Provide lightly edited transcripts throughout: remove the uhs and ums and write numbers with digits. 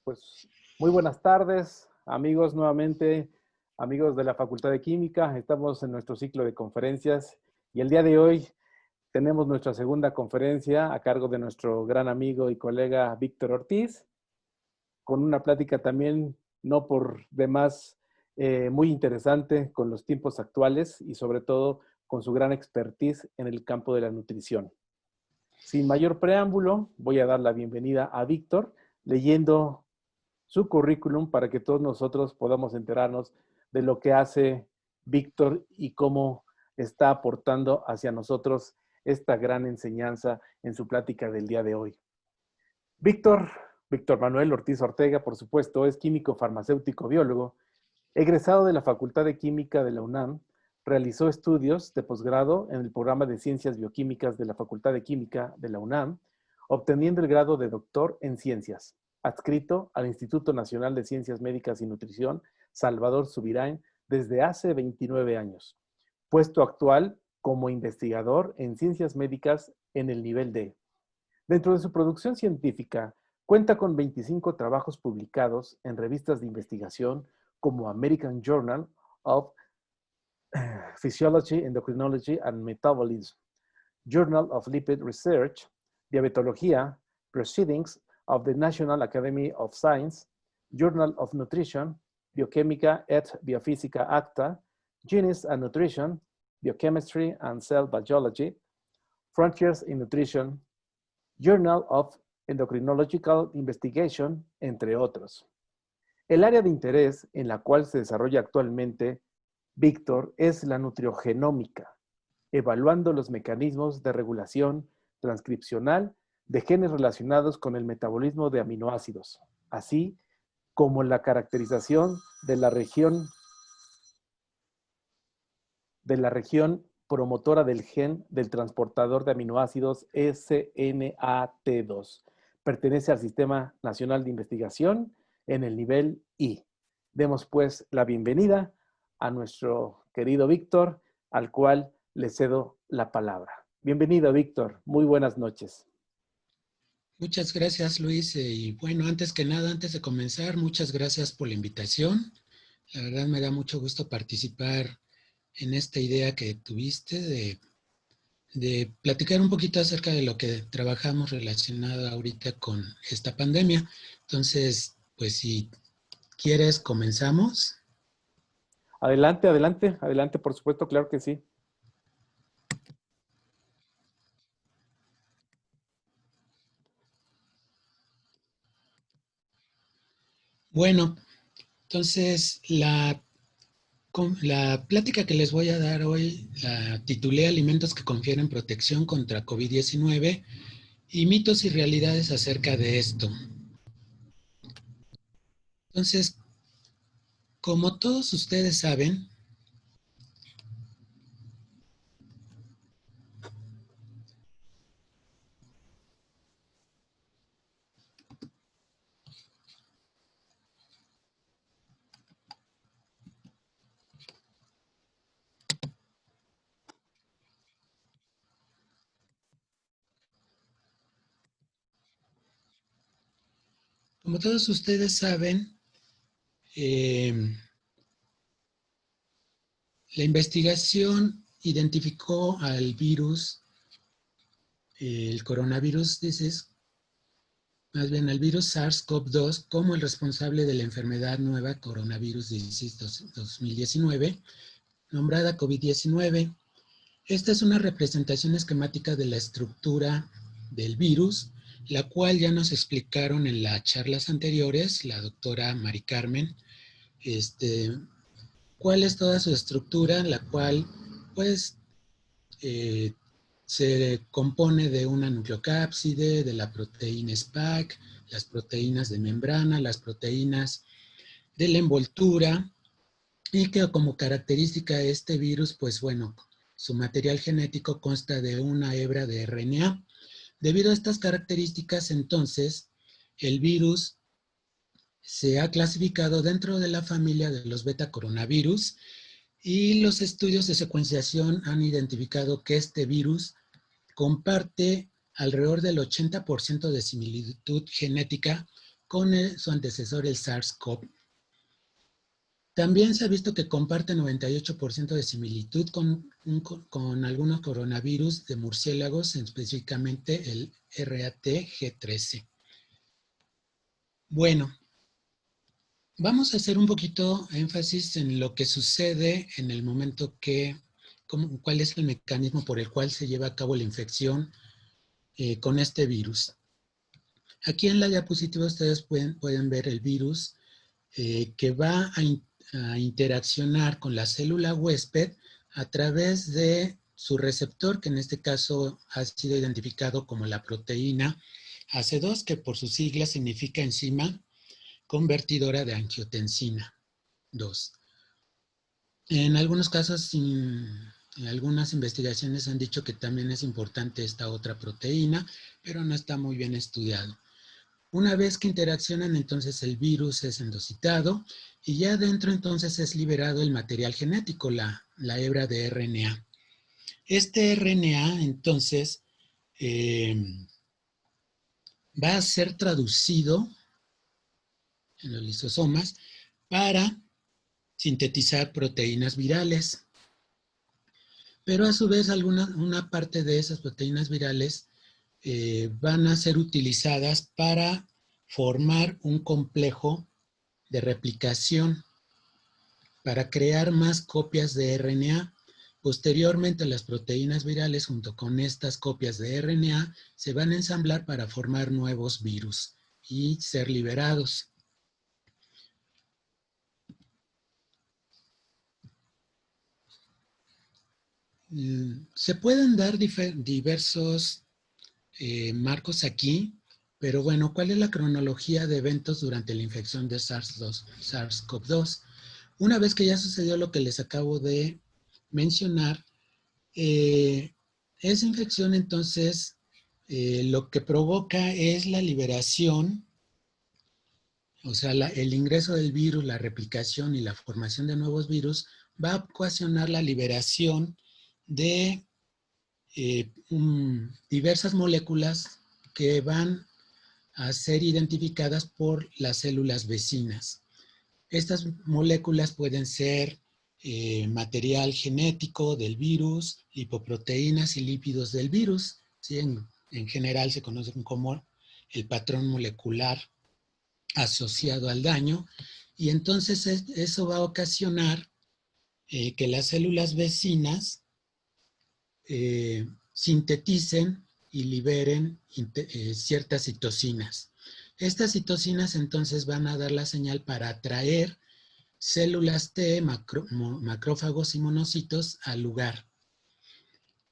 Pues muy buenas tardes, amigos nuevamente, amigos de la Facultad de Química. Estamos en nuestro ciclo de conferencias y el día de hoy tenemos nuestra segunda conferencia a cargo de nuestro gran amigo y colega Víctor Ortiz, con una plática también no por demás muy interesante con los tiempos actuales y sobre todo con su gran expertise en el campo de la nutrición. Sin mayor preámbulo, voy a dar la bienvenida a Víctor leyendo su currículum para que todos nosotros podamos enterarnos de lo que hace Víctor y cómo está aportando hacia nosotros esta gran enseñanza en su plática del día de hoy. Víctor Manuel Ortiz Ortega, por supuesto, es químico farmacéutico biólogo, egresado de la Facultad de Química de la UNAM, realizó estudios de posgrado en el programa de Ciencias Bioquímicas de la Facultad de Química de la UNAM, obteniendo el grado de doctor en Ciencias, adscrito al Instituto Nacional de Ciencias Médicas y Nutrición, Salvador Subirán, desde hace 29 años. Puesto actual como investigador en Ciencias Médicas en el nivel D. Dentro de su producción científica, cuenta con 25 trabajos publicados en revistas de investigación como American Journal of Physiology, Endocrinology and Metabolism, Journal of Lipid Research, Diabetología, Proceedings of the National Academy of Science, Journal of Nutrition, Bioquímica et Biofísica Acta, Genes and Nutrition, Biochemistry and Cell Biology, Frontiers in Nutrition, Journal of Endocrinological Investigation, entre otros. El área de interés en la cual se desarrolla actualmente Víctor es la nutriogenómica, evaluando los mecanismos de regulación transcripcional de genes relacionados con el metabolismo de aminoácidos, así como la caracterización de la región promotora del gen del transportador de aminoácidos SNAT2. Pertenece al Sistema Nacional de Investigación en el nivel I. Demos pues la bienvenida a nuestro querido Víctor, al cual le cedo la palabra. Bienvenido, Víctor. Muy buenas noches. Muchas gracias, Luis. Y bueno, antes que nada, antes de comenzar, muchas gracias por la invitación. La verdad me da mucho gusto participar en esta idea que tuviste de platicar un poquito acerca de lo que trabajamos relacionado ahorita con esta pandemia. Entonces, pues si quieres, comenzamos. Adelante, adelante, adelante, por supuesto, claro que sí. Bueno, entonces la plática que les voy a dar hoy la titulé Alimentos que confieren protección contra COVID-19 y mitos y realidades acerca de esto. Entonces, como todos ustedes saben, la investigación identificó al virus, el coronavirus disease, más bien al virus SARS-CoV-2 como el responsable de la enfermedad nueva coronavirus disease 2019, nombrada COVID-19. Esta es una representación esquemática de la estructura del virus, la cual ya nos explicaron en las charlas anteriores, la doctora Mari Carmen, cuál es toda su estructura, la cual pues se compone de una nucleocápside, de la proteína SPAC, las proteínas de membrana, las proteínas de la envoltura, y que como característica de este virus, pues bueno, su material genético consta de una hebra de RNA. Debido a estas características, entonces, el virus se ha clasificado dentro de la familia de los beta-coronavirus y los estudios de secuenciación han identificado que este virus comparte alrededor del 80% de similitud genética con su antecesor, el SARS-CoV. También se ha visto que comparte 98% de similitud con algunos coronavirus de murciélagos, específicamente el RAT-G13. Bueno, vamos a hacer un poquito énfasis en lo que sucede en el momento cuál es el mecanismo por el cual se lleva a cabo la infección con este virus. Aquí en la diapositiva ustedes pueden ver el virus que va a interaccionar con la célula huésped a través de su receptor, que en este caso ha sido identificado como la proteína AC2, que por sus siglas significa enzima convertidora de angiotensina 2. En algunos casos, en algunas investigaciones han dicho que también es importante esta otra proteína, pero no está muy bien estudiado. Una vez que interaccionan, entonces el virus es endocitado y ya dentro entonces es liberado el material genético, la hebra de RNA. Este RNA entonces va a ser traducido en los lisosomas para sintetizar proteínas virales. Pero a su vez una parte de esas proteínas virales van a ser utilizadas para formar un complejo de replicación para crear más copias de RNA. Posteriormente, las proteínas virales junto con estas copias de RNA se van a ensamblar para formar nuevos virus y ser liberados. Se pueden dar diversos marcos aquí, pero bueno, ¿cuál es la cronología de eventos durante la infección de SARS-CoV-2? Una vez que ya sucedió lo que les acabo de mencionar, esa infección entonces lo que provoca es la liberación, o sea, el ingreso del virus, la replicación y la formación de nuevos virus va a ocasionar la liberación de diversas moléculas que van a ser identificadas por las células vecinas. Estas moléculas pueden ser material genético del virus, lipoproteínas y lípidos del virus. ¿Sí? En general se conocen como el patrón molecular asociado al daño. Y entonces eso va a ocasionar que las células vecinas sinteticen y liberen ciertas citocinas. Estas citocinas entonces van a dar la señal para atraer células T, macrófagos y monocitos al lugar.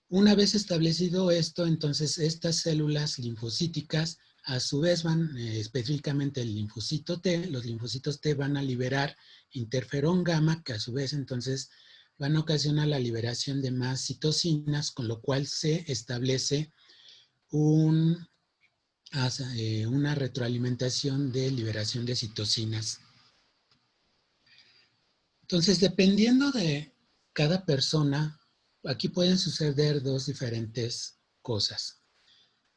Una vez establecido esto, entonces estas células linfocíticas a su vez van, específicamente el linfocito T, los linfocitos T van a liberar interferón gamma, que a su vez entonces van a ocasionar la liberación de más citocinas, con lo cual se establece una retroalimentación de liberación de citocinas. Entonces, dependiendo de cada persona, aquí pueden suceder dos diferentes cosas.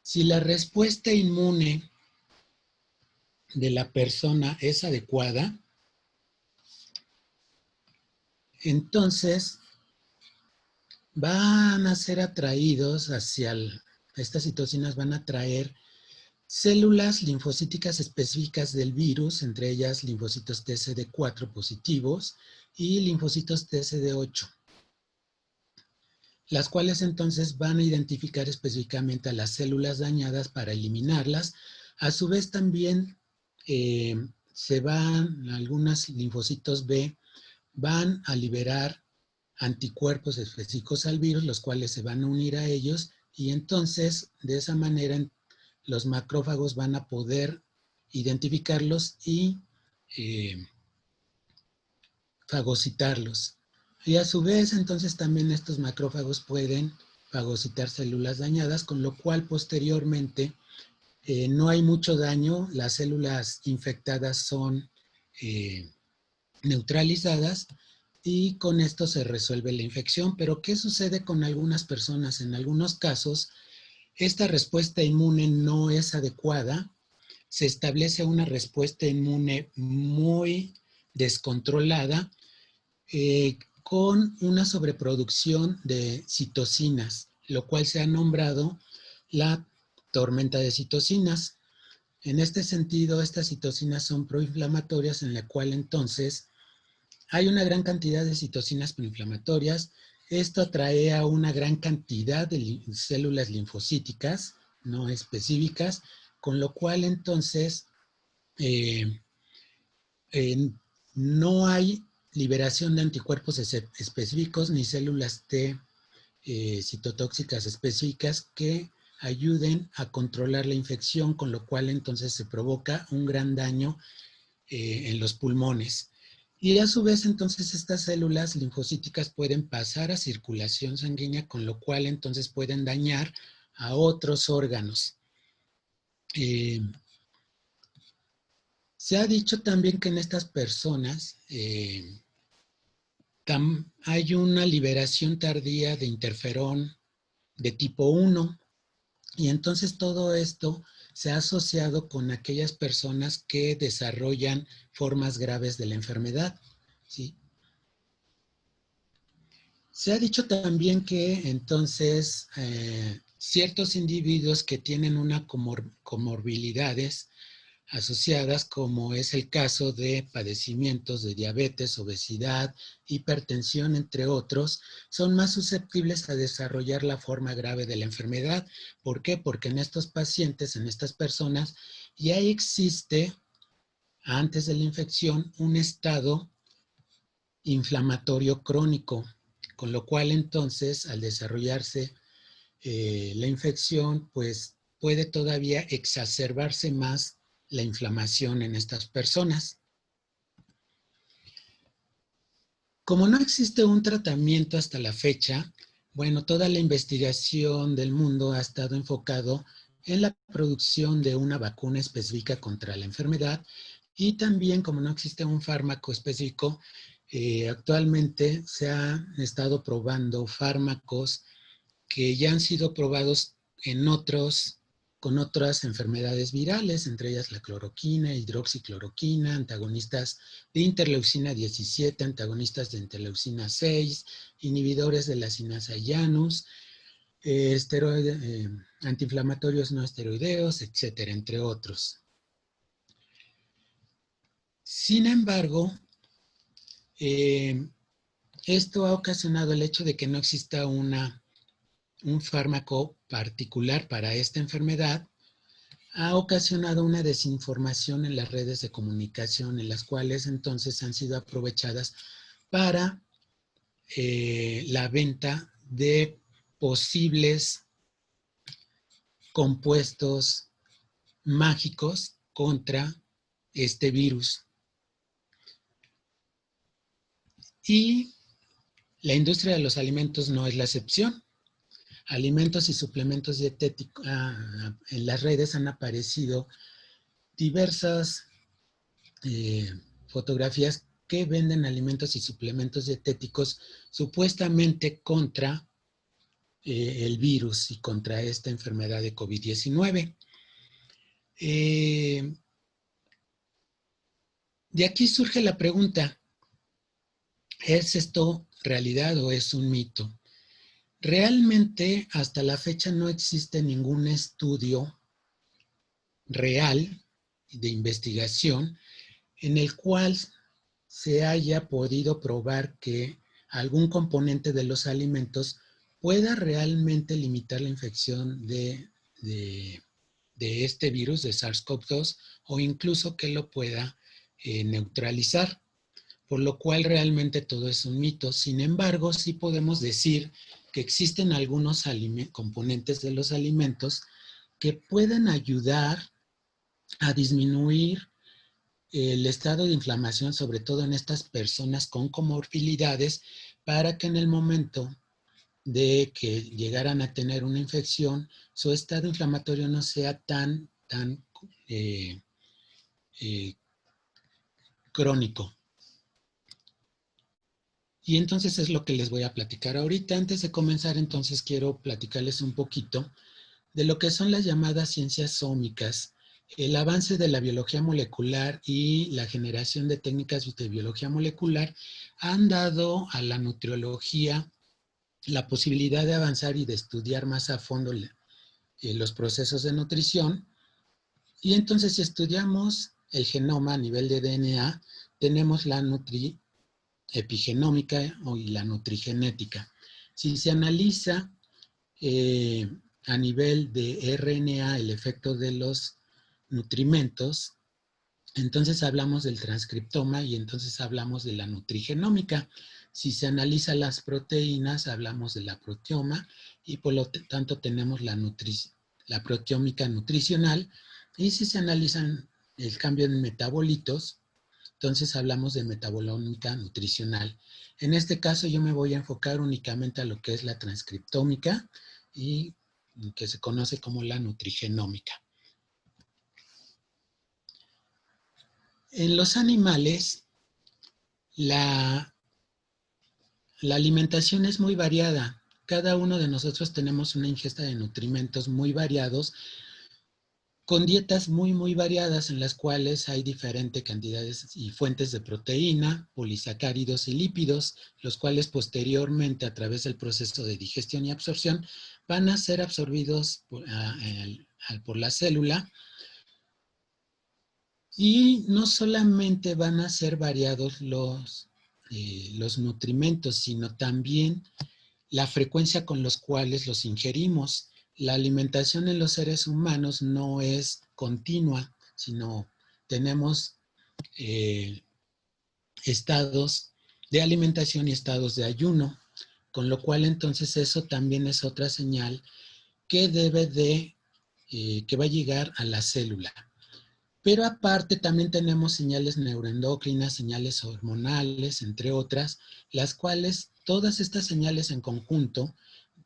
Si la respuesta inmune de la persona es adecuada, entonces van a ser atraídos estas citocinas van a atraer células linfocíticas específicas del virus, entre ellas linfocitos TCD4 positivos y linfocitos TCD8, las cuales entonces van a identificar específicamente a las células dañadas para eliminarlas. A su vez también algunos linfocitos B van a liberar anticuerpos específicos al virus, los cuales se van a unir a ellos y entonces de esa manera los macrófagos van a poder identificarlos y fagocitarlos. Y a su vez, entonces también estos macrófagos pueden fagocitar células dañadas, con lo cual posteriormente no hay mucho daño, las células infectadas son neutralizadas y con esto se resuelve la infección. Pero ¿qué sucede con algunas personas? En algunos casos, esta respuesta inmune no es adecuada se establece una respuesta inmune muy descontrolada con una sobreproducción de citocinas, lo cual se ha nombrado la tormenta de citocinas. En este sentido, estas citocinas son proinflamatorias, en la cual entonces hay una gran cantidad de citocinas proinflamatorias. Esto atrae a una gran cantidad de células linfocíticas no específicas, con lo cual entonces eh, no hay liberación de anticuerpos específicos ni células T citotóxicas específicas que ayuden a controlar la infección, con lo cual entonces se provoca un gran daño en los pulmones. Y a su vez entonces estas células linfocíticas pueden pasar a circulación sanguínea, con lo cual entonces pueden dañar a otros órganos. Se ha dicho también que en estas personas hay una liberación tardía de interferón de tipo 1, y entonces todo esto se ha asociado con aquellas personas que desarrollan formas graves de la enfermedad, ¿sí? Se ha dicho también que entonces ciertos individuos que tienen una comorbilidades asociadas, como es el caso de padecimientos de diabetes, obesidad, hipertensión, entre otros, son más susceptibles a desarrollar la forma grave de la enfermedad. ¿Por qué? Porque en estos pacientes, en estas personas, ya existe, antes de la infección, un estado inflamatorio crónico, con lo cual entonces, al desarrollarse la infección, pues puede todavía exacerbarse más la inflamación en estas personas. Como no existe un tratamiento hasta la fecha, bueno, toda la investigación del mundo ha estado enfocado en la producción de una vacuna específica contra la enfermedad, y también, como no existe un fármaco específico, actualmente se han estado probando fármacos que ya han sido probados con otras enfermedades virales, entre ellas la cloroquina, hidroxicloroquina, antagonistas de interleucina 17, antagonistas de interleucina 6, inhibidores de la sinasa Janus, antiinflamatorios no esteroideos, etcétera, entre otros. Sin embargo, esto ha ocasionado el hecho de que no exista un fármaco particular para esta enfermedad. Ha ocasionado una desinformación en las redes de comunicación, en las cuales entonces han sido aprovechadas para la venta de posibles compuestos mágicos contra este virus. Y la industria de los alimentos no es la excepción. Alimentos y suplementos dietéticos, en las redes han aparecido diversas fotografías que venden alimentos y suplementos dietéticos supuestamente contra el virus y contra esta enfermedad de COVID-19. De aquí surge la pregunta, ¿es esto realidad o es un mito? Realmente, hasta la fecha no existe ningún estudio real de investigación en el cual se haya podido probar que algún componente de los alimentos pueda realmente limitar la infección de este virus de SARS-CoV-2, o incluso que lo pueda neutralizar, por lo cual realmente todo es un mito. Sin embargo, sí podemos decir que existen algunos componentes de los alimentos que pueden ayudar a disminuir el estado de inflamación, sobre todo en estas personas con comorbilidades, para que en el momento de que llegaran a tener una infección, su estado inflamatorio no sea tan crónico. Y entonces es lo que les voy a platicar ahorita. Antes de comenzar, entonces quiero platicarles un poquito de lo que son las llamadas ciencias ómicas, el avance de la biología molecular y la generación de técnicas de biología molecular han dado a la nutriología la posibilidad de avanzar y de estudiar más a fondo los procesos de nutrición. Y entonces, si estudiamos el genoma a nivel de DNA, tenemos la epigenómica y la nutrigenética. Si se analiza a nivel de RNA el efecto de los nutrimentos, entonces hablamos del transcriptoma y entonces hablamos de la nutrigenómica. Si se analiza las proteínas, hablamos de la proteoma y por lo tanto tenemos la proteómica nutricional. Y si se analizan el cambio en metabolitos, entonces hablamos de metabolómica nutricional. En este caso yo me voy a enfocar únicamente a lo que es la transcriptómica y que se conoce como la nutrigenómica. En los animales, la alimentación es muy variada. Cada uno de nosotros tenemos una ingesta de nutrimentos muy variados, con dietas muy variadas en las cuales hay diferentes cantidades y fuentes de proteína, polisacáridos y lípidos, los cuales posteriormente a través del proceso de digestión y absorción van a ser absorbidos por la célula. Y no solamente van a ser variados los nutrimentos, sino también la frecuencia con los cuales los ingerimos. La alimentación en los seres humanos no es continua, sino tenemos estados de alimentación y estados de ayuno, con lo cual entonces eso también es otra señal que que va a llegar a la célula. Pero aparte también tenemos señales neuroendocrinas, señales hormonales, entre otras, las cuales todas estas señales en conjunto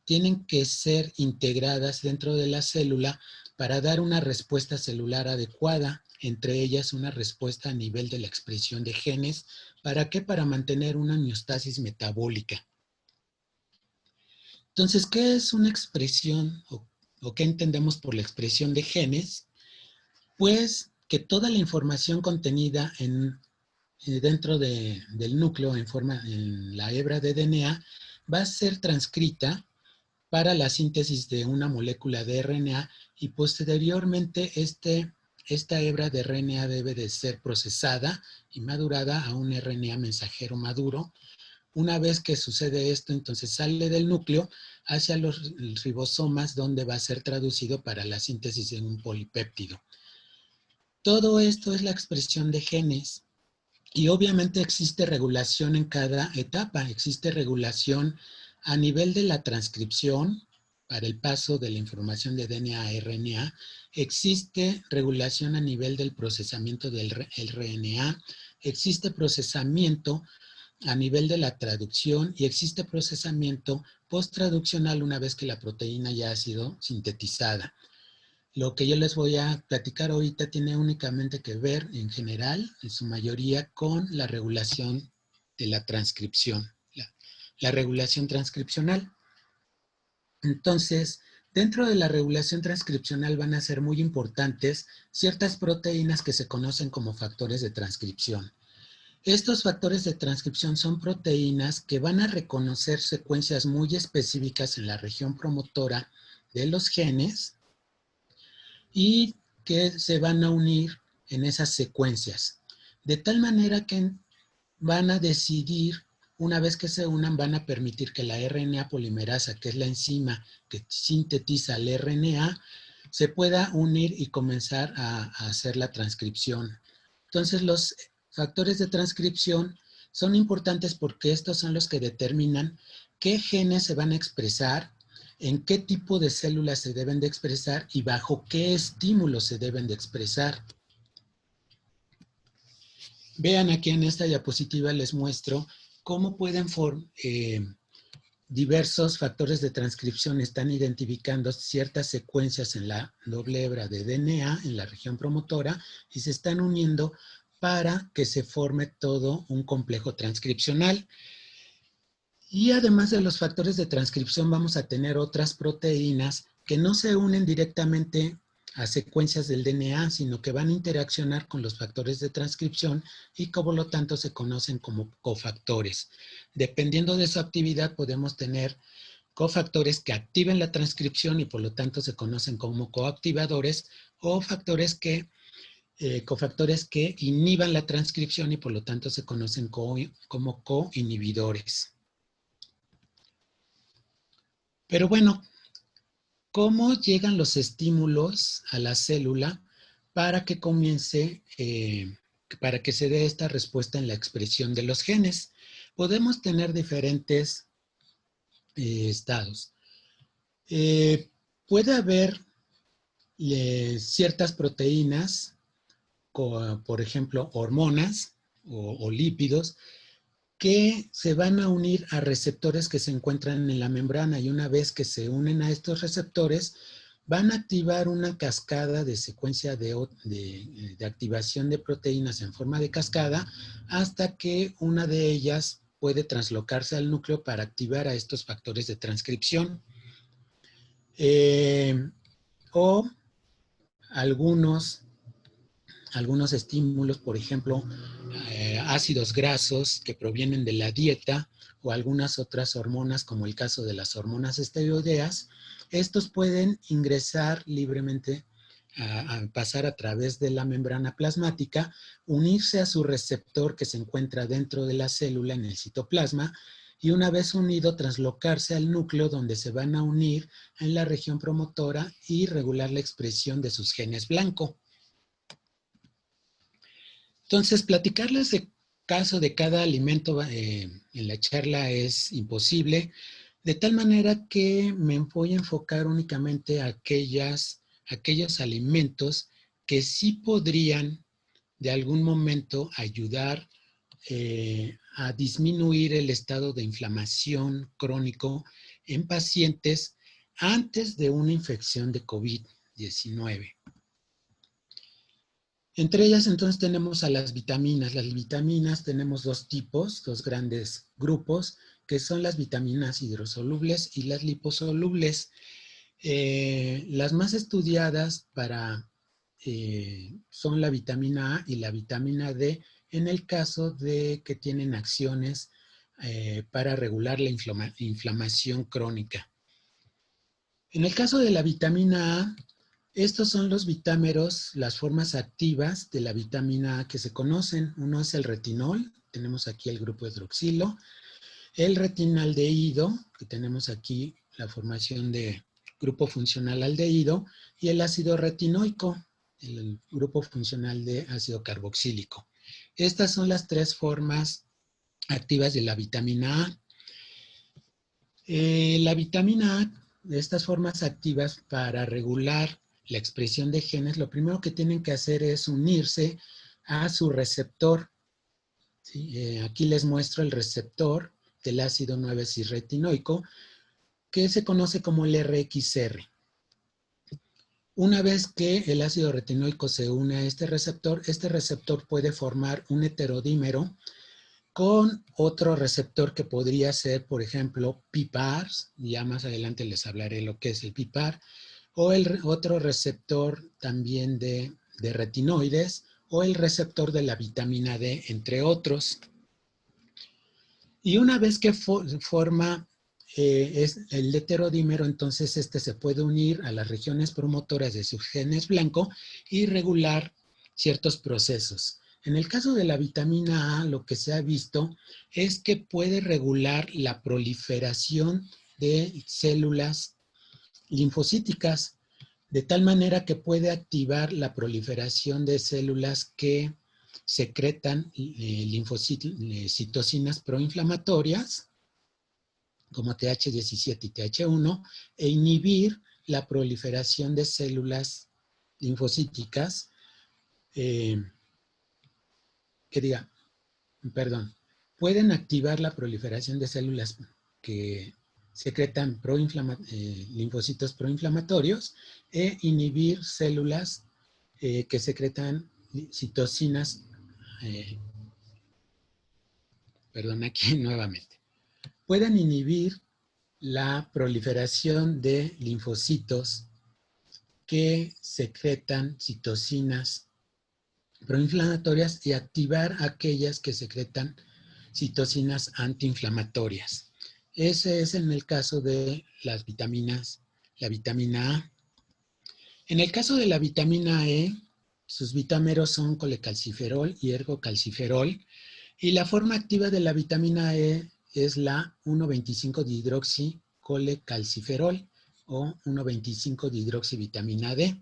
tienen que ser integradas dentro de la célula para dar una respuesta celular adecuada, entre ellas una respuesta a nivel de la expresión de genes. ¿Para qué? Para mantener una homeostasis metabólica. Entonces, ¿qué es una expresión o qué entendemos por la expresión de genes? Pues que toda la información contenida dentro del núcleo en la hebra de DNA va a ser transcrita para la síntesis de una molécula de RNA y posteriormente esta hebra de RNA debe de ser procesada y madurada a un RNA mensajero maduro. Una vez que sucede esto, entonces sale del núcleo hacia los ribosomas, donde va a ser traducido para la síntesis de un polipéptido. Todo esto es la expresión de genes y obviamente existe regulación en cada etapa. Existe regulación a nivel de la transcripción para el paso de la información de DNA a RNA. Existe regulación a nivel del procesamiento del RNA. Existe procesamiento a nivel de la traducción y existe procesamiento posttraduccional una vez que la proteína ya ha sido sintetizada. Lo que yo les voy a platicar ahorita tiene únicamente que ver, en general, en su mayoría, con la regulación de la transcripción, la regulación transcripcional. Entonces, dentro de la regulación transcripcional van a ser muy importantes ciertas proteínas que se conocen como factores de transcripción. Estos factores de transcripción son proteínas que van a reconocer secuencias muy específicas en la región promotora de los genes y que se van a unir en esas secuencias. De tal manera que van a decidir, una vez que se unan, van a permitir que la RNA polimerasa, que es la enzima que sintetiza el RNA, se pueda unir y comenzar a hacer la transcripción. Entonces, los factores de transcripción son importantes porque estos son los que determinan qué genes se van a expresar, en qué tipo de células se deben de expresar y bajo qué estímulos se deben de expresar. Vean aquí en esta diapositiva les muestro cómo pueden diversos factores de transcripción están identificando ciertas secuencias en la doble hebra de DNA, en la región promotora, y se están uniendo para que se forme todo un complejo transcripcional. Y además de los factores de transcripción vamos a tener otras proteínas que no se unen directamente a secuencias del DNA, sino que van a interaccionar con los factores de transcripción y por lo tanto se conocen como cofactores. Dependiendo de su actividad podemos tener cofactores que activen la transcripción y por lo tanto se conocen como coactivadores, o cofactores que inhiban la transcripción y por lo tanto se conocen como coinhibidores. Pero bueno, ¿cómo llegan los estímulos a la célula para que comience, para que se dé esta respuesta en la expresión de los genes? Podemos tener diferentes estados. Puede haber ciertas proteínas, por ejemplo, hormonas o lípidos, que se van a unir a receptores que se encuentran en la membrana, y una vez que se unen a estos receptores, van a activar una cascada de secuencia de activación de proteínas en forma de cascada hasta que una de ellas puede translocarse al núcleo para activar a estos factores de transcripción. O algunos estímulos, por ejemplo, ácidos grasos que provienen de la dieta o algunas otras hormonas, como el caso de las hormonas esteroideas. Estos pueden ingresar libremente, a pasar a través de la membrana plasmática, unirse a su receptor que se encuentra dentro de la célula en el citoplasma, y una vez unido, translocarse al núcleo, donde se van a unir en la región promotora y regular la expresión de sus genes blanco. Entonces, platicarles de caso de cada alimento en la charla es imposible, de tal manera que me voy a enfocar únicamente a aquellos alimentos que sí podrían de algún momento ayudar a disminuir el estado de inflamación crónico en pacientes antes de una infección de COVID-19. Entre ellas, entonces, tenemos a las vitaminas. Las vitaminas tenemos dos tipos, dos grandes grupos, que son las vitaminas hidrosolubles y las liposolubles. Las más estudiadas son la vitamina A y la vitamina D, en el caso de que tienen acciones para regular la inflamación crónica. En el caso de la vitamina A, estos son los vitámeros, las formas activas de la vitamina A que se conocen. Uno es el retinol, tenemos aquí el grupo hidroxilo, el retinaldehído, que tenemos aquí la formación de grupo funcional aldehído, y el ácido retinoico, el grupo funcional de ácido carboxílico. Estas son las tres formas activas de la vitamina A. La vitamina A, de estas formas activas para regular la expresión de genes, lo primero que tienen que hacer es unirse a su receptor. ¿Sí? Aquí les muestro el receptor del ácido 9-cisretinoico, que se conoce como el RXR. Una vez que el ácido retinoico se une a este receptor puede formar un heterodímero con otro receptor que podría ser, por ejemplo, PPARs, ya más adelante les hablaré lo que es el PPAR, o otro receptor también de retinoides, o el receptor de la vitamina D, entre otros. Y una vez que forma el heterodímero, entonces este se puede unir a las regiones promotoras de sus genes blanco y regular ciertos procesos. En el caso de la vitamina A, lo que se ha visto es que puede regular la proliferación de células linfocíticas, de tal manera que puede activar la proliferación de células que secretan citocinas proinflamatorias, como TH17 y TH1, e inhibir la proliferación de células linfocíticas, pueden activar la proliferación de células que secretan linfocitos proinflamatorios, e inhibir células que secretan citocinas, aquí nuevamente. Pueden inhibir la proliferación de linfocitos que secretan citocinas proinflamatorias y activar aquellas que secretan citocinas antiinflamatorias. Ese es en el caso de las vitaminas, la vitamina A. En el caso de la vitamina E, sus vitámeros son colecalciferol y ergocalciferol, y la forma activa de la vitamina E es la 1,25-dihidroxicolecalciferol o 1,25-dihidroxivitamina D.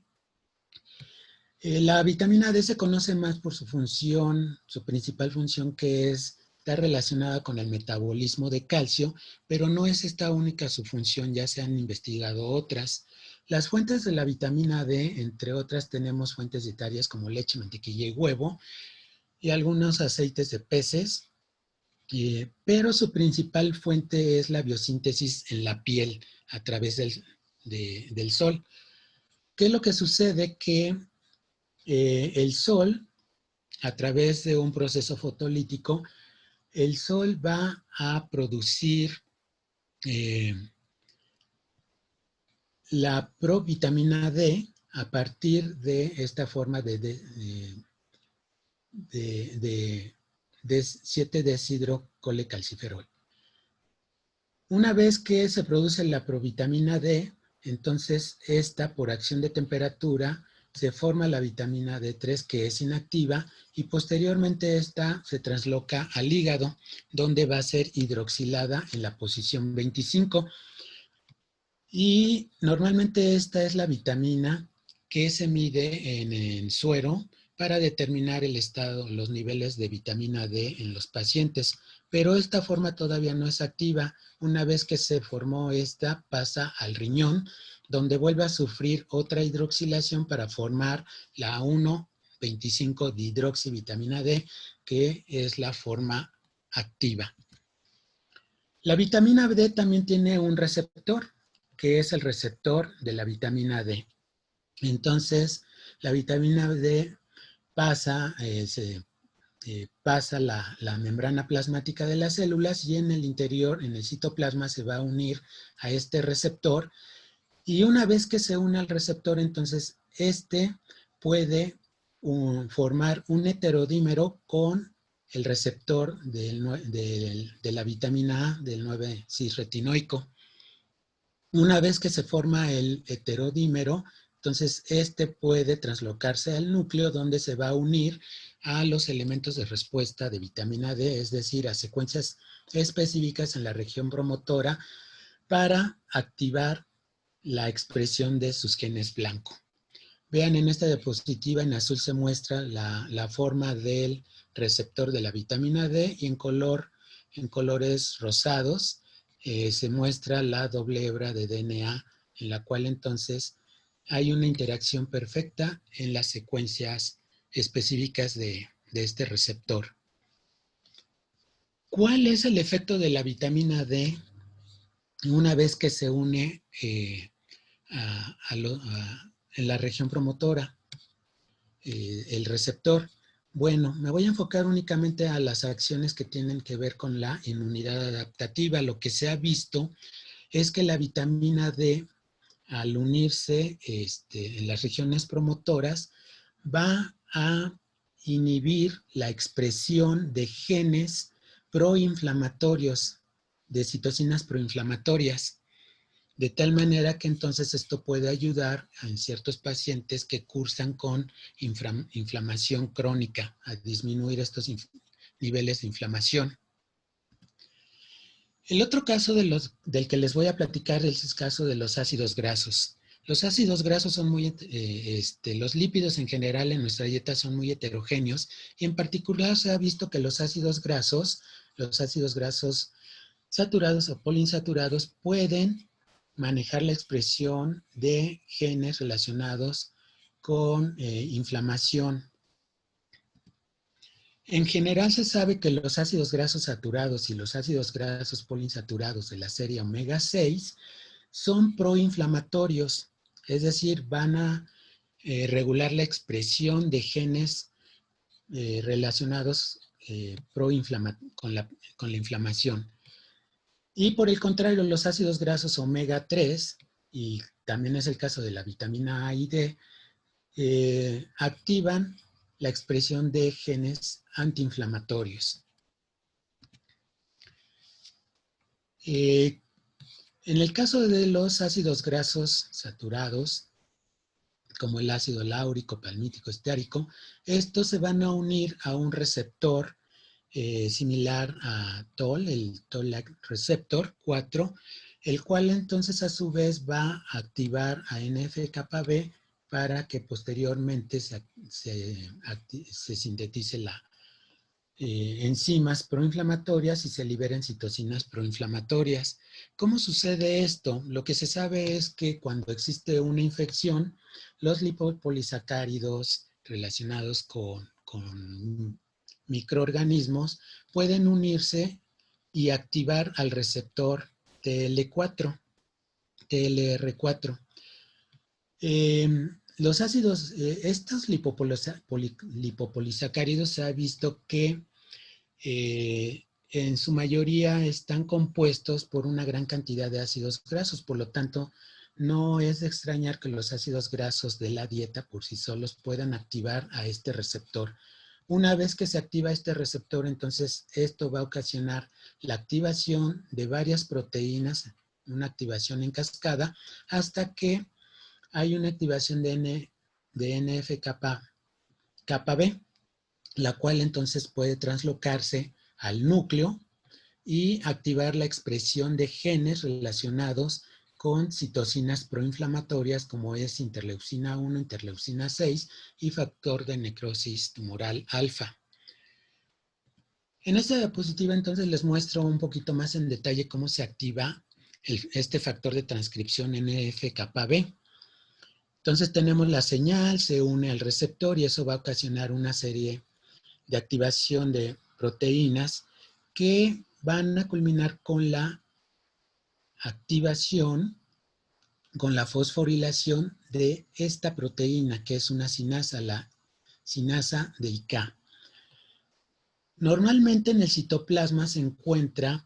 La vitamina D se conoce más por su función, su principal función, que está relacionada con el metabolismo de calcio, pero no es esta única su función, ya se han investigado otras. Las fuentes de la vitamina D, entre otras, tenemos fuentes dietarias como leche, mantequilla y huevo, y algunos aceites de peces, pero su principal fuente es la biosíntesis en la piel a través del sol. ¿Qué es lo que sucede? Que el sol, a través de un proceso fotolítico, el sol va a producir la provitamina D a partir de esta forma de 7-deshidrocolecalciferol. Una vez que se produce la provitamina D, entonces esta, por acción de temperatura, se forma la vitamina D3, que es inactiva, y posteriormente esta se transloca al hígado, donde va a ser hidroxilada en la posición 25. Y normalmente esta es la vitamina que se mide en suero para determinar el estado, los niveles de vitamina D en los pacientes. Pero esta forma todavía no es activa. Una vez que se formó esta, pasa al riñón, donde vuelve a sufrir otra hidroxilación para formar la 1,25-dihidroxivitamina D, que es la forma activa. La vitamina D también tiene un receptor, que es el receptor de la vitamina D. Entonces, la vitamina D pasa la membrana plasmática de las células y en el interior, en el citoplasma, se va a unir a este receptor, y una vez que se une al receptor, entonces este puede formar un heterodímero con el receptor de la vitamina A, del 9-cis-retinoico. Una vez que se forma el heterodímero, entonces este puede translocarse al núcleo, donde se va a unir a los elementos de respuesta de vitamina D, es decir, a secuencias específicas en la región promotora para activar la expresión de sus genes blanco. Vean, en esta diapositiva en azul se muestra la forma del receptor de la vitamina D, y en colores rosados se muestra la doble hebra de DNA, en la cual entonces hay una interacción perfecta en las secuencias específicas de este receptor. ¿Cuál es el efecto de la vitamina D una vez que se une en la región promotora, el receptor? Bueno, me voy a enfocar únicamente a las acciones que tienen que ver con la inmunidad adaptativa. Lo que se ha visto es que la vitamina D, al unirse en las regiones promotoras, va a inhibir la expresión de genes proinflamatorios, de citocinas proinflamatorias, de tal manera que entonces esto puede ayudar en ciertos pacientes que cursan con inflamación crónica, a disminuir estos niveles de inflamación. El otro caso del que les voy a platicar es el caso de los ácidos grasos. Los ácidos grasos son los lípidos en general en nuestra dieta son muy heterogéneos, y en particular se ha visto que los ácidos grasos saturados o poliinsaturados, pueden manejar la expresión de genes relacionados con inflamación. En general se sabe que los ácidos grasos saturados y los ácidos grasos poliinsaturados de la serie omega 6 son proinflamatorios, es decir, van a regular la expresión de genes relacionados con la inflamación. Y por el contrario, los ácidos grasos omega 3 y también es el caso de la vitamina A y D, activan la expresión de genes antiinflamatorios. En el caso de los ácidos grasos saturados, como el ácido láurico, palmítico, esteárico, estos se van a unir a un receptor similar a TOL, el Toll-like receptor 4, el cual entonces a su vez va a activar a NF-κB para que posteriormente se sintetice la enzimas proinflamatorias y se liberen citocinas proinflamatorias. ¿Cómo sucede esto? Lo que se sabe es que cuando existe una infección, los lipopolisacáridos relacionados con microorganismos pueden unirse y activar al receptor TL4, TLR4. Los ácidos, estos lipopolisacáridos se ha visto que en su mayoría están compuestos por una gran cantidad de ácidos grasos, por lo tanto, no es de extrañar que los ácidos grasos de la dieta por sí solos puedan activar a este receptor. Una vez que se activa este receptor, entonces esto va a ocasionar la activación de varias proteínas, una activación en cascada, hasta que hay una activación de NF-κB, la cual entonces puede translocarse al núcleo y activar la expresión de genes relacionados con citocinas proinflamatorias como es interleucina 1, interleucina 6 y factor de necrosis tumoral alfa. En esta diapositiva entonces les muestro un poquito más en detalle cómo se activa este factor de transcripción NF-κB. Entonces tenemos la señal, se une al receptor y eso va a ocasionar una serie de activación de proteínas que van a culminar con la activación, con la fosforilación de esta proteína que es una sinasa, la sinasa de IK. Normalmente en el citoplasma se encuentra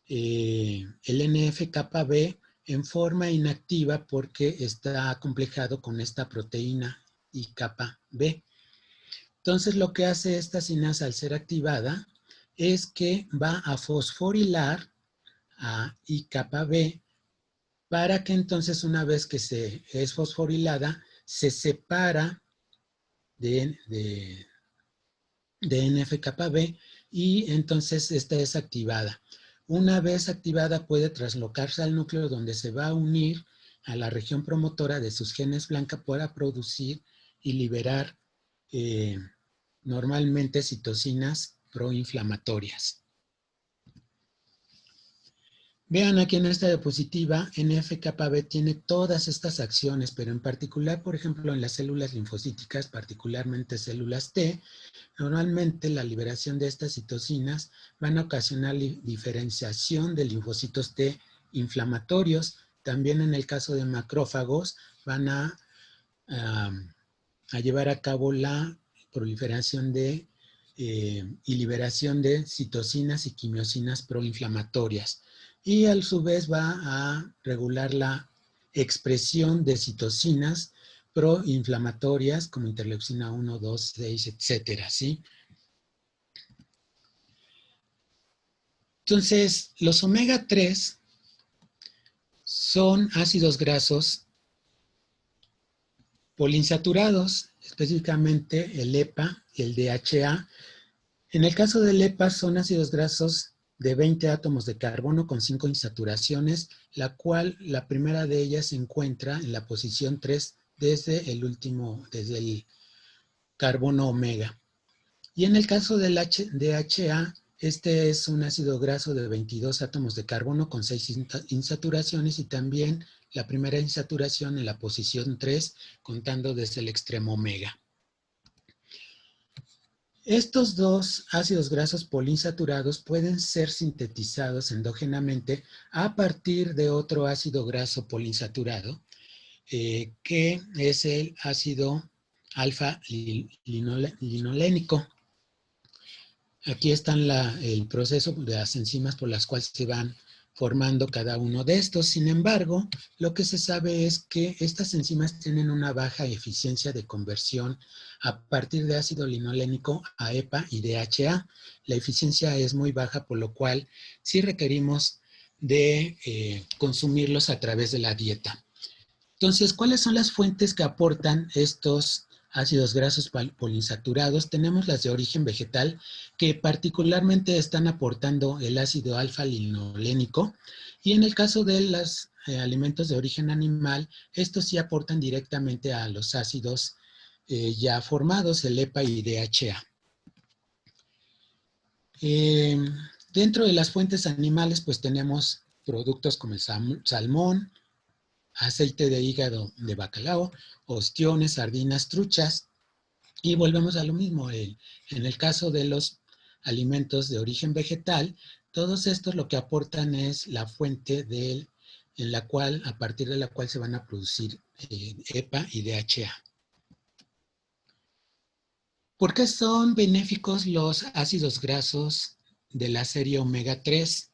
el NF-κB en forma inactiva porque está complejado con esta proteína IKB. Entonces lo que hace esta sinasa al ser activada es que va a fosforilar a IKB para que entonces una vez que se es fosforilada se separa de NF-κB y entonces esta es activada. Una vez activada puede traslocarse al núcleo donde se va a unir a la región promotora de sus genes blanca para producir y liberar normalmente citocinas proinflamatorias. Vean aquí en esta diapositiva, NF-κB tiene todas estas acciones, pero en particular, por ejemplo, en las células linfocíticas, particularmente células T, normalmente la liberación de estas citocinas van a ocasionar diferenciación de linfocitos T inflamatorios. También en el caso de macrófagos van a llevar a cabo la proliferación de y liberación de citocinas y quimiosinas proinflamatorias. Y a su vez va a regular la expresión de citocinas proinflamatorias como interleucina 1, 2, 6, etcétera, ¿sí? Entonces, los omega 3 son ácidos grasos poliinsaturados, específicamente el EPA y el DHA. En el caso del EPA son ácidos grasos de 20 átomos de carbono con 5 insaturaciones, la cual la primera de ellas se encuentra en la posición 3 desde el carbono omega. Y en el caso del DHA, este es un ácido graso de 22 átomos de carbono con 6 insaturaciones y también la primera insaturación en la posición 3, contando desde el extremo omega. Estos dos ácidos grasos poliinsaturados pueden ser sintetizados endógenamente a partir de otro ácido graso poliinsaturado, que es el ácido alfa-linolénico. Aquí está el proceso de las enzimas por las cuales se van formando cada uno de estos. Sin embargo, lo que se sabe es que estas enzimas tienen una baja eficiencia de conversión a partir de ácido linolénico a EPA y DHA. La eficiencia es muy baja, por lo cual sí requerimos de consumirlos a través de la dieta. Entonces, ¿cuáles son las fuentes que aportan estos ácidos grasos poliinsaturados? Tenemos las de origen vegetal, que particularmente están aportando el ácido alfa-linolénico, y en el caso de los alimentos de origen animal, estos sí aportan directamente a los ácidos ya formados, el EPA y DHA. Dentro de las fuentes animales, pues tenemos productos como el salmón, aceite de hígado de bacalao, ostiones, sardinas, truchas, y volvemos a lo mismo. En el caso de los alimentos de origen vegetal, todos estos lo que aportan es la fuente a partir de la cual se van a producir EPA y DHA. ¿Por qué son benéficos los ácidos grasos de la serie omega 3?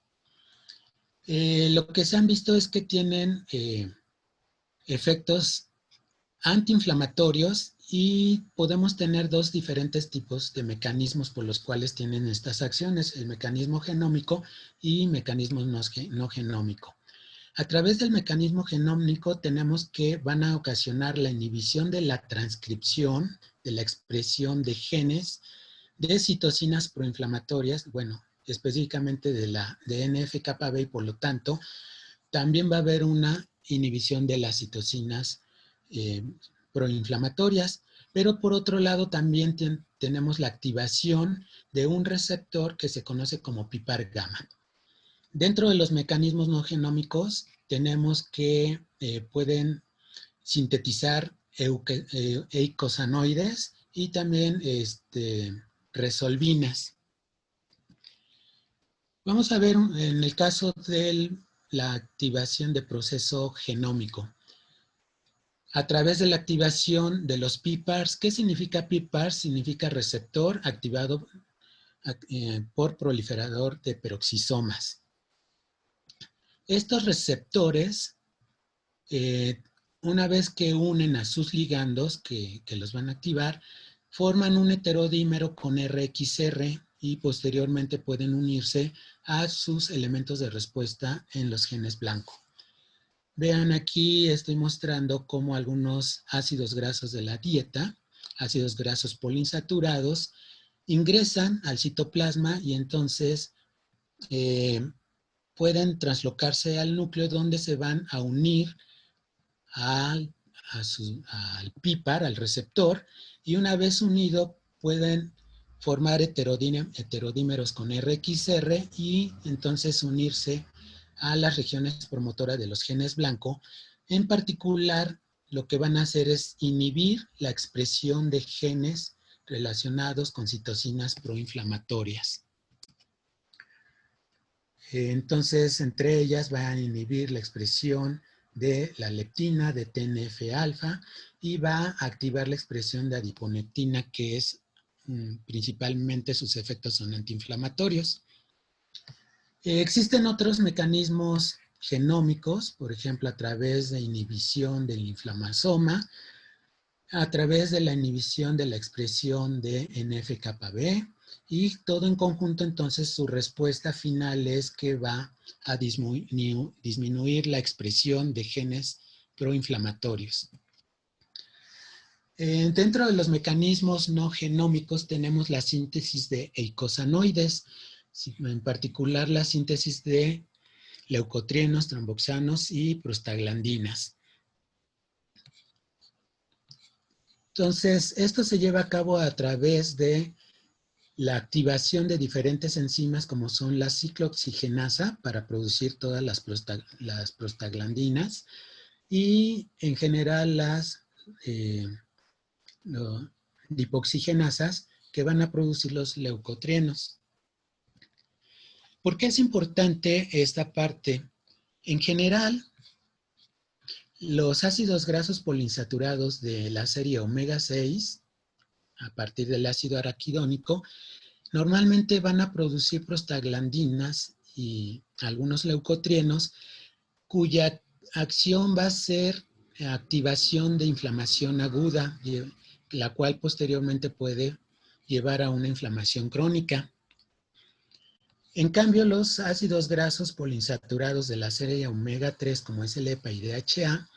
Lo que se han visto es que tienen efectos antiinflamatorios, y podemos tener dos diferentes tipos de mecanismos por los cuales tienen estas acciones: el mecanismo genómico y mecanismo no genómico. A través del mecanismo genómico tenemos que van a ocasionar la inhibición de la transcripción, de la expresión de genes de citocinas proinflamatorias, bueno, específicamente de la de NF-κB, y por lo tanto también va a haber una inhibición de las citocinas proinflamatorias, pero por otro lado también tenemos la activación de un receptor que se conoce como PPAR gamma. Dentro de los mecanismos no genómicos tenemos que pueden sintetizar eicosanoides y también resolvinas. Vamos a ver en el caso de la activación de proceso genómico. A través de la activación de los PPARs. ¿Qué significa PPARs? Significa receptor activado por proliferador de peroxisomas. Estos receptores, una vez que unen a sus ligandos, que los van a activar, forman un heterodímero con RXR y posteriormente pueden unirse a sus elementos de respuesta en los genes blanco. Vean, aquí estoy mostrando cómo algunos ácidos grasos de la dieta, ácidos grasos poliinsaturados, ingresan al citoplasma y entonces pueden traslocarse al núcleo, donde se van a unir al PPAR, al receptor, y una vez unido pueden formar heterodímeros con RXR y entonces unirse a las regiones promotoras de los genes blanco. En particular, lo que van a hacer es inhibir la expresión de genes relacionados con citocinas proinflamatorias. Entonces, entre ellas van a inhibir la expresión de la leptina, de TNF-alfa, y va a activar la expresión de adiponectina, que es principalmente sus efectos son antiinflamatorios. Existen otros mecanismos genómicos, por ejemplo, a través de inhibición del inflamasoma, a través de la inhibición de la expresión de NF-κB, y todo en conjunto. Entonces su respuesta final es que va a disminuir la expresión de genes proinflamatorios. Dentro de los mecanismos no genómicos tenemos la síntesis de eicosanoides, en particular la síntesis de leucotrienos, tromboxanos y prostaglandinas. Entonces, esto se lleva a cabo a través de la activación de diferentes enzimas, como son la ciclooxigenasa para producir todas las prostaglandinas, y en general las lipoxigenasas, que van a producir los leucotrienos. ¿Por qué es importante esta parte? En general, los ácidos grasos poliinsaturados de la serie omega 6, a partir del ácido araquidónico, normalmente van a producir prostaglandinas y algunos leucotrienos, cuya acción va a ser activación de inflamación aguda, la cual posteriormente puede llevar a una inflamación crónica. En cambio, los ácidos grasos poliinsaturados de la serie omega 3, como es el EPA y DHA,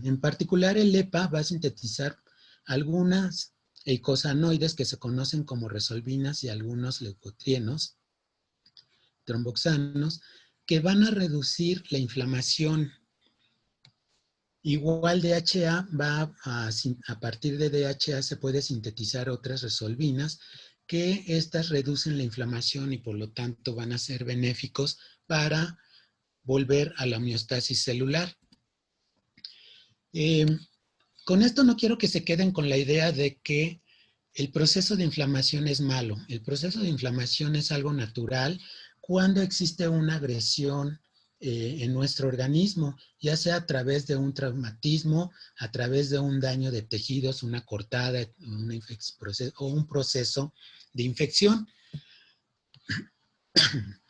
en particular el EPA va a sintetizar algunas eicosanoides que se conocen como resolvinas y algunos leucotrienos, tromboxanos, que van a reducir la inflamación. Igual DHA va a partir de DHA se puede sintetizar otras resolvinas que estas reducen la inflamación y por lo tanto van a ser benéficos para volver a la homeostasis celular. Con esto no quiero que se queden con la idea de que el proceso de inflamación es malo. El proceso de inflamación es algo natural cuando existe una agresión en nuestro organismo, ya sea a través de un traumatismo, a través de un daño de tejidos, una cortada, o un proceso de infección.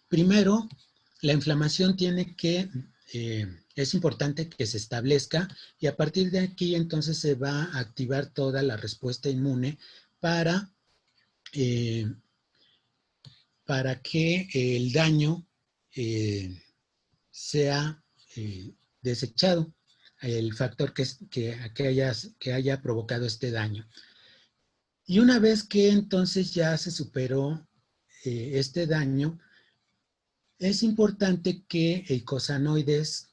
Primero, la inflamación tiene que, es importante que se establezca y a partir de aquí entonces se va a activar toda la respuesta inmune para que el daño sea desechado, el factor que haya provocado este daño. Y una vez que entonces ya se superó este daño, es importante que eicosanoides,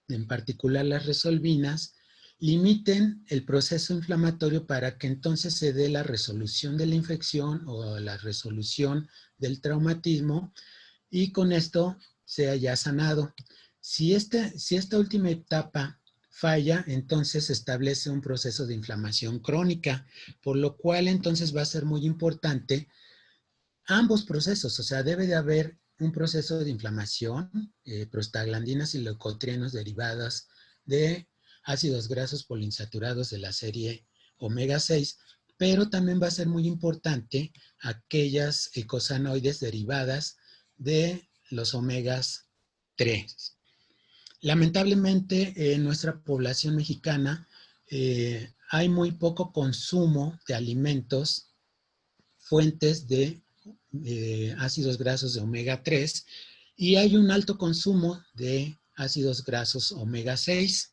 en particular las resolvinas, limiten el proceso inflamatorio para que entonces se dé la resolución de la infección o la resolución del traumatismo y con esto sea ya sanado. Si esta última etapa falla, entonces se establece un proceso de inflamación crónica, por lo cual entonces va a ser muy importante ambos procesos, o sea, debe de haber un proceso de inflamación, prostaglandinas y leucotrienos derivadas de ácidos grasos poliinsaturados de la serie omega 6, pero también va a ser muy importante aquellas eicosanoides derivadas de los omegas 3. Lamentablemente, en nuestra población mexicana hay muy poco consumo de alimentos, fuentes de ácidos grasos de omega 3 y hay un alto consumo de ácidos grasos omega 6.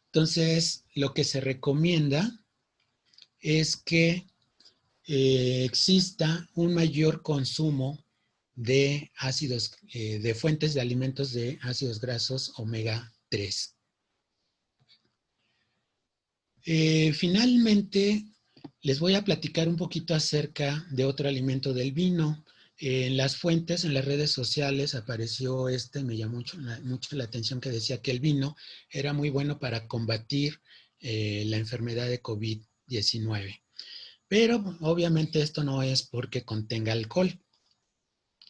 Entonces, lo que se recomienda es que exista un mayor consumo de ácidos, de fuentes de alimentos de ácidos grasos omega 3. Finalmente, les voy a platicar un poquito acerca de otro alimento del vino. En las fuentes, en las redes sociales apareció me llamó mucho la atención que decía que el vino era muy bueno para combatir la enfermedad de COVID-19. Pero obviamente esto no es porque contenga alcohol.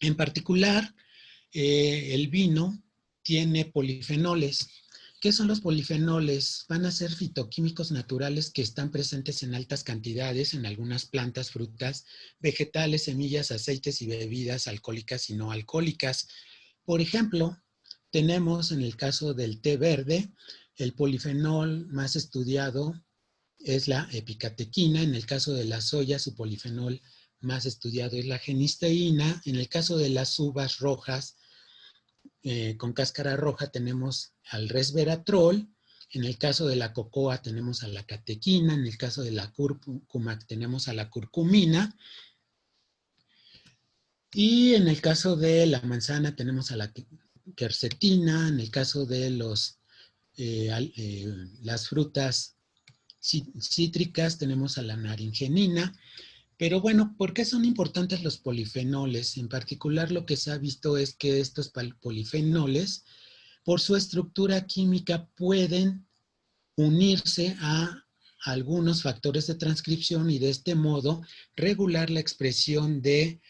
En particular, el vino tiene polifenoles. ¿Qué son los polifenoles? Van a ser fitoquímicos naturales que están presentes en altas cantidades en algunas plantas, frutas, vegetales, semillas, aceites y bebidas alcohólicas y no alcohólicas. Por ejemplo, tenemos en el caso del té verde, el polifenol más estudiado es la epicatequina. En el caso de la soya, su polifenol más estudiado es la genisteína. En el caso de las uvas rojas, con cáscara roja tenemos al resveratrol, en el caso de la cocoa tenemos a la catequina, en el caso de la cúrcuma tenemos a la curcumina, y en el caso de la manzana tenemos a la quercetina, en el caso de las frutas cítricas tenemos a la naringenina. Pero bueno, ¿por qué son importantes los polifenoles? En particular, lo que se ha visto es que estos polifenoles, por su estructura química, pueden unirse a algunos factores de transcripción y de este modo regular la expresión de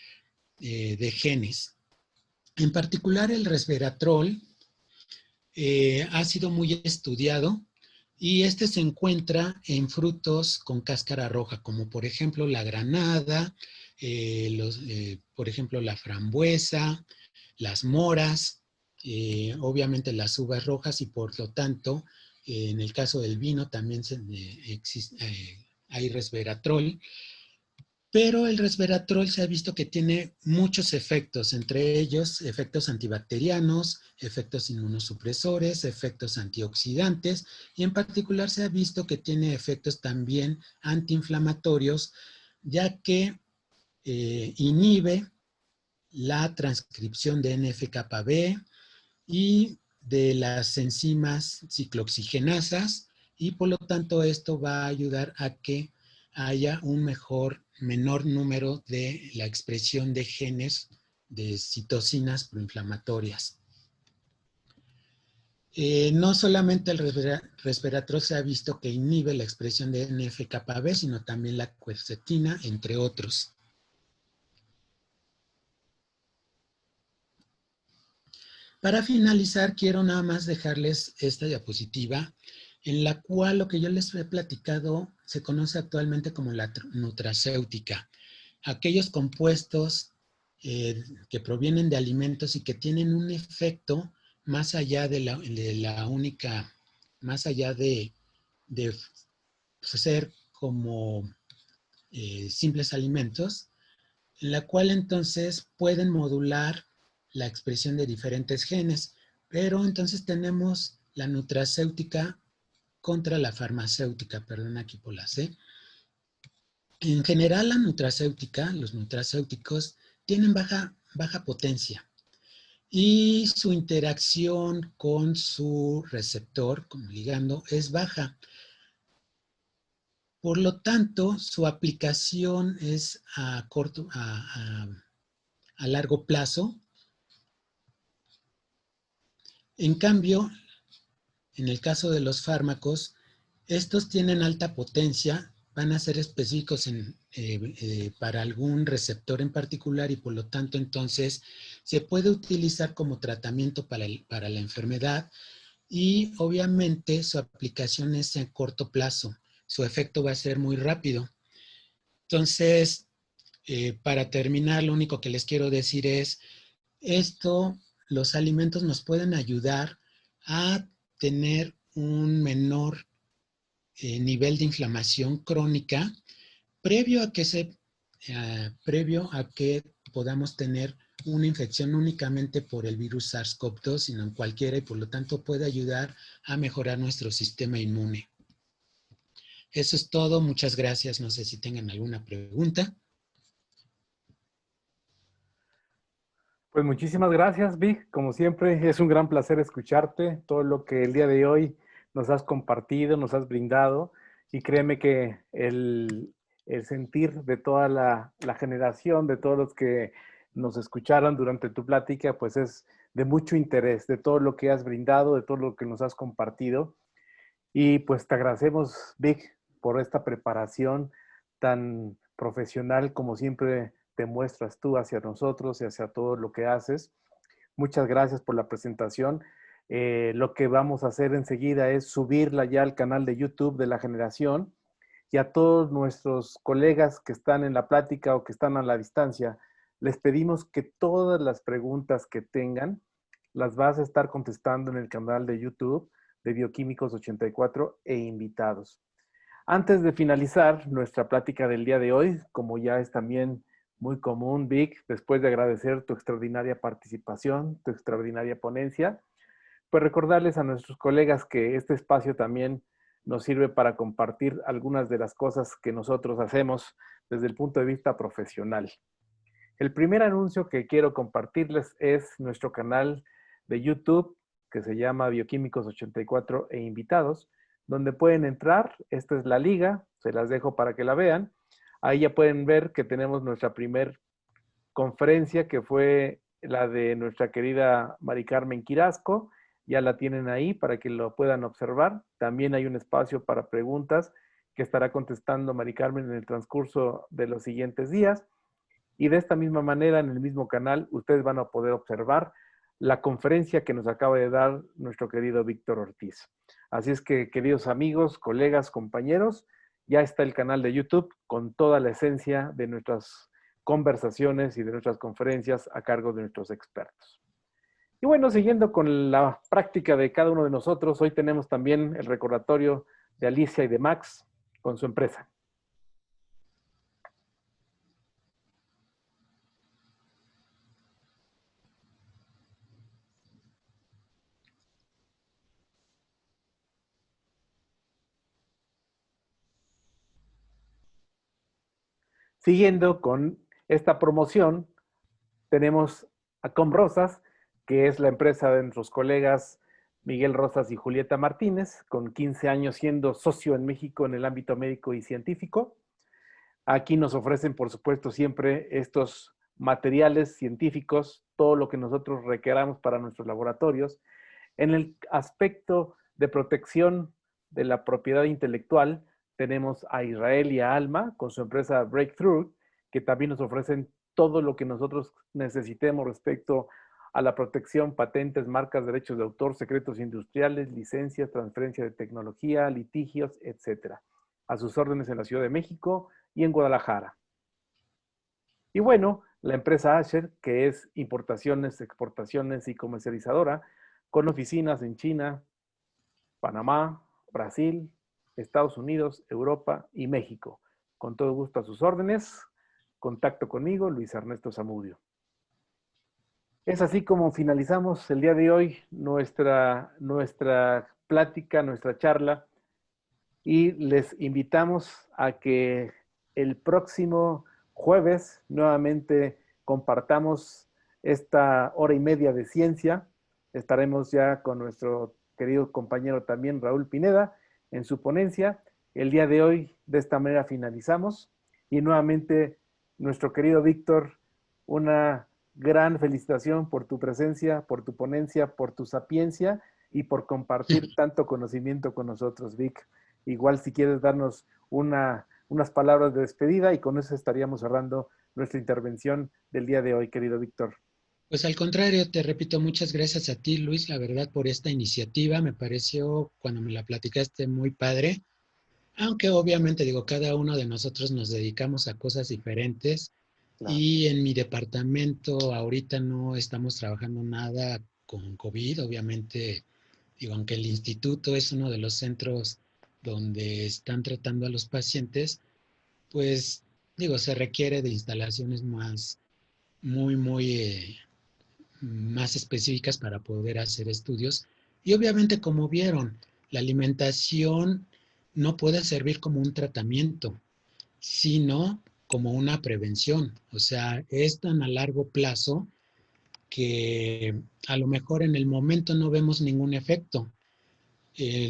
genes. En particular, el resveratrol ha sido muy estudiado Y este se encuentra en frutos con cáscara roja, como por ejemplo la granada, por ejemplo la frambuesa, las moras, obviamente las uvas rojas y por lo tanto, en el caso del vino también hay resveratrol, pero el resveratrol se ha visto que tiene muchos efectos, entre ellos efectos antibacterianos, efectos inmunosupresores, efectos antioxidantes, y en particular se ha visto que tiene efectos también antiinflamatorios, ya que inhibe la transcripción de NF-κB y de las enzimas ciclooxigenasas, y por lo tanto esto va a ayudar a que haya un menor número de la expresión de genes de citocinas proinflamatorias. No solamente el resveratrol se ha visto que inhibe la expresión de NF-κB, sino también la quercetina, entre otros. Para finalizar, quiero nada más dejarles esta diapositiva en la cual lo que yo les he platicado se conoce actualmente como la nutracéutica. Aquellos compuestos que provienen de alimentos y que tienen un efecto más allá más allá de ser como simples alimentos, en la cual entonces pueden modular la expresión de diferentes genes, pero entonces tenemos la nutracéutica contra la farmacéutica, perdón aquí por la C. En general la nutracéutica, los nutracéuticos tienen baja potencia y su interacción con su receptor, como ligando, es baja. Por lo tanto, su aplicación es a largo plazo. En cambio, en el caso de los fármacos, estos tienen alta potencia, van a ser específicos para algún receptor en particular y por lo tanto entonces se puede utilizar como tratamiento para la enfermedad y obviamente su aplicación es en corto plazo, su efecto va a ser muy rápido. Entonces, para terminar, lo único que les quiero decir es, los alimentos nos pueden ayudar a tener un menor nivel de inflamación crónica previo a que podamos tener una infección únicamente por el virus SARS-CoV-2, sino en cualquiera, y por lo tanto puede ayudar a mejorar nuestro sistema inmune. Eso es todo. Muchas gracias. No sé si tengan alguna pregunta. Pues muchísimas gracias, Vic. Como siempre, es un gran placer escucharte, todo lo que el día de hoy nos has compartido, nos has brindado, y créeme que el sentir de toda la generación, de todos los que nos escucharon durante tu plática, pues es de mucho interés, de todo lo que has brindado, de todo lo que nos has compartido. Y pues te agradecemos, Vic, por esta preparación tan profesional como siempre te muestras tú hacia nosotros y hacia todo lo que haces. Muchas gracias por la presentación. Lo que vamos a hacer enseguida es subirla ya al canal de YouTube de la generación, y a todos nuestros colegas que están en la plática o que están a la distancia, les pedimos que todas las preguntas que tengan las vas a estar contestando en el canal de YouTube de Bioquímicos 84 e invitados. Antes de finalizar nuestra plática del día de hoy, como ya es también muy común, Vic, después de agradecer tu extraordinaria participación, tu extraordinaria ponencia, pues recordarles a nuestros colegas que este espacio también nos sirve para compartir algunas de las cosas que nosotros hacemos desde el punto de vista profesional. El primer anuncio que quiero compartirles es nuestro canal de YouTube que se llama Bioquímicos 84 e invitados, donde pueden entrar. Esta es la liga, se las dejo para que la vean. Ahí ya pueden ver que tenemos nuestra primer conferencia, que fue la de nuestra querida Mari Carmen Quirasco. Ya la tienen ahí para que lo puedan observar. También hay un espacio para preguntas que estará contestando Mari Carmen en el transcurso de los siguientes días. Y de esta misma manera, en el mismo canal, ustedes van a poder observar la conferencia que nos acaba de dar nuestro querido Víctor Ortiz. Así es que, queridos amigos, colegas, compañeros, ya está el canal de YouTube con toda la esencia de nuestras conversaciones y de nuestras conferencias a cargo de nuestros expertos. Y bueno, siguiendo con la práctica de cada uno de nosotros, hoy tenemos también el recordatorio de Alicia y de Max con su empresa. Siguiendo con esta promoción, tenemos a Comrosas, que es la empresa de nuestros colegas Miguel Rosas y Julieta Martínez, con 15 años siendo socio en México en el ámbito médico y científico. Aquí nos ofrecen, por supuesto, siempre estos materiales científicos, todo lo que nosotros requeramos para nuestros laboratorios. En el aspecto de protección de la propiedad intelectual, tenemos a Israel y a Alma con su empresa Breakthrough, que también nos ofrecen todo lo que nosotros necesitemos respecto a la protección, patentes, marcas, derechos de autor, secretos industriales, licencias, transferencia de tecnología, litigios, etcétera. A sus órdenes en la Ciudad de México y en Guadalajara. Y bueno, la empresa Asher, que es importaciones, exportaciones y comercializadora, con oficinas en China, Panamá, Brasil, Estados Unidos, Europa y México. Con todo gusto a sus órdenes. Contacto conmigo, Luis Ernesto Zamudio. Es así como finalizamos el día de hoy nuestra plática, nuestra charla, y les invitamos a que el próximo jueves nuevamente compartamos esta hora y media de ciencia. Estaremos ya con nuestro querido compañero también Raúl Pineda en su ponencia. El día de hoy de esta manera finalizamos y nuevamente nuestro querido Víctor, una gran felicitación por tu presencia, por tu ponencia, por tu sapiencia y por compartir tanto conocimiento con nosotros, Vic. Igual si quieres darnos unas palabras de despedida y con eso estaríamos cerrando nuestra intervención del día de hoy, querido Víctor. Pues al contrario, te repito, muchas gracias a ti, Luis, la verdad, por esta iniciativa. Me pareció, cuando me la platicaste, muy padre. Aunque obviamente, digo, cada uno de nosotros nos dedicamos a cosas diferentes. Claro. Y en mi departamento ahorita no estamos trabajando nada con COVID. Obviamente, digo, aunque el instituto es uno de los centros donde están tratando a los pacientes, pues, digo, se requiere de instalaciones muy más específicas para poder hacer estudios. Y obviamente, como vieron, la alimentación no puede servir como un tratamiento, sino como una prevención. O sea, es tan a largo plazo que a lo mejor en el momento no vemos ningún efecto.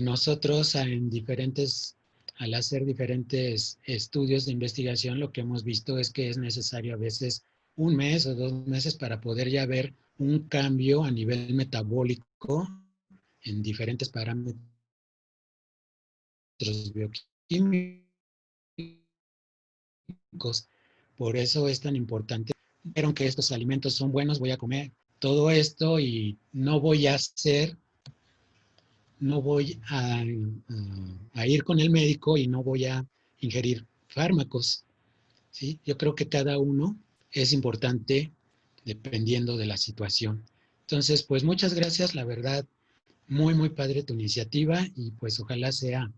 Nosotros al hacer diferentes estudios de investigación, lo que hemos visto es que es necesario a veces 1 mes o 2 meses para poder ya ver un cambio a nivel metabólico en diferentes parámetros bioquímicos. Por eso es tan importante. Vieron que estos alimentos son buenos, voy a comer todo esto y no voy a ir con el médico y no voy a ingerir fármacos, ¿sí? Yo creo que cada uno es importante dependiendo de la situación. Entonces, pues muchas gracias, la verdad, muy padre tu iniciativa y pues ojalá sea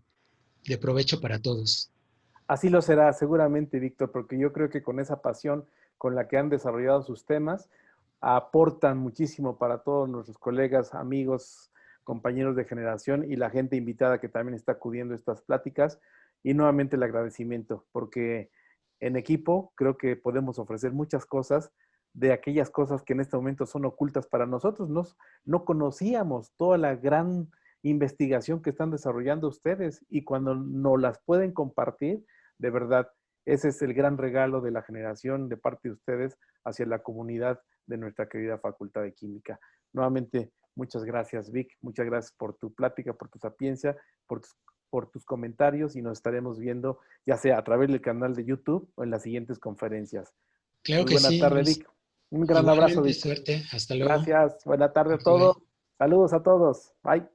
de provecho para todos. Así lo será seguramente, Víctor, porque yo creo que con esa pasión con la que han desarrollado sus temas, aportan muchísimo para todos nuestros colegas, amigos, compañeros de generación y la gente invitada que también está acudiendo a estas pláticas. Y nuevamente el agradecimiento, porque en equipo creo que podemos ofrecer muchas cosas de aquellas cosas que en este momento son ocultas para nosotros. No conocíamos toda la gran investigación que están desarrollando ustedes y cuando nos las pueden compartir, de verdad, ese es el gran regalo de la generación de parte de ustedes hacia la comunidad de nuestra querida Facultad de Química. Nuevamente, muchas gracias, Vic. Muchas gracias por tu plática, por tu sapiencia, por tus comentarios y nos estaremos viendo ya sea a través del canal de YouTube o en las siguientes conferencias. Claro Muy que buena sí, tarde, Luis. Vic. Un gran abrazo, Igualmente, Vic. suerte. Hasta luego. Gracias. Buena tarde a Bye. todos. Saludos a todos. Bye.